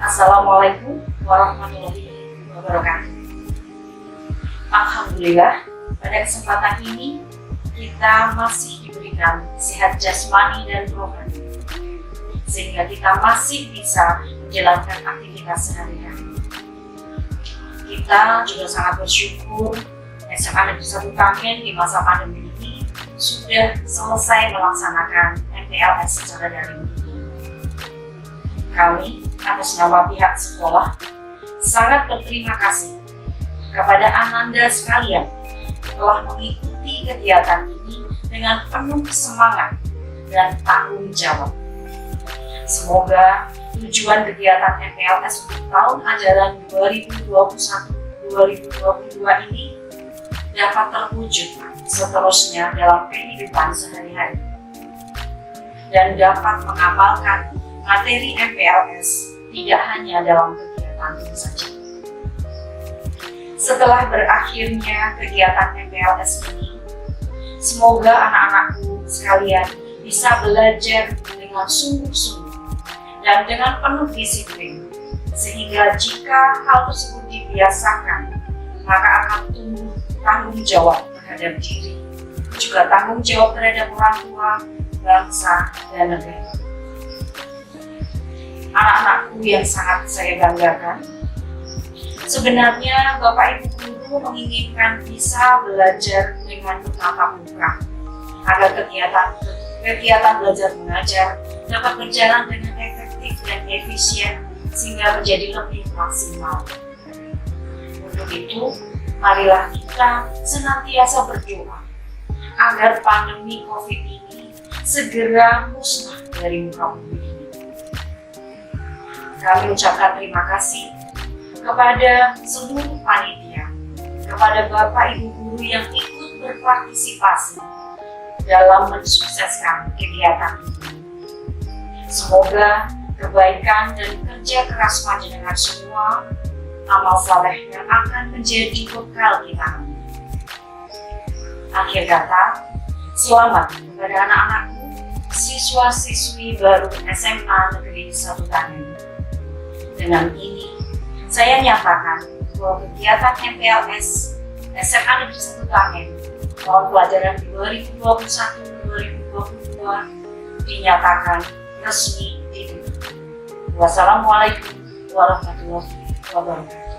Assalamualaikum warahmatullahi wabarakatuh. Alhamdulillah, pada kesempatan ini kita masih diberikan sehat jasmani dan rohani, sehingga kita masih bisa menjalankan aktivitas sehari-hari. Kita juga sangat bersyukur SMA Negeri 1 Tangen di masa pandemi ini sudah selesai melaksanakan MPLS secara daring. Kami atas nama pihak sekolah sangat berterima kasih kepada Ananda sekalian telah mengikuti kegiatan ini dengan penuh semangat dan tanggung jawab. Semoga tujuan kegiatan MPLS untuk tahun ajaran 2021-2022 ini dapat terwujud seterusnya dalam kehidupan sehari-hari dan dapat mengamalkan materi MPLS tidak hanya dalam kegiatan itu saja. Setelah berakhirnya kegiatan MPLS ini, semoga anak-anakku sekalian bisa belajar dengan sungguh-sungguh dan dengan penuh disiplin, sehingga jika hal tersebut dibiasakan, maka akan tumbuh tanggung jawab terhadap diri, juga tanggung jawab terhadap orang tua, bangsa, dan negara. Anak-anakku yang sangat saya banggakan, sebenarnya Bapak Ibu guru menginginkan bisa belajar dengan tatap muka agar kegiatan belajar mengajar dapat berjalan dengan efektif dan efisien sehingga menjadi lebih maksimal. Untuk itu, marilah kita senantiasa berdoa agar pandemi COVID ini segera musnah dari muka bumi ini. Kami ucapkan terima kasih kepada seluruh panitia, kepada Bapak Ibu guru yang ikut berpartisipasi dalam mensukseskan kegiatan ini. Semoga kebaikan dan kerja keras panjenengan semua, amal saleh yang akan menjadi bekal kita. Akhir kata, selamat kepada anak-anakku, siswa-siswi baru SMA Negeri 1 Tangen. Dengan ini, saya nyatakan bahwa kegiatan MPLS SMA Negeri 1 Tangen tahun pelajaran 2021-2022 dinyatakan resmi ditutup. Wassalamualaikum warahmatullahi wabarakatuh.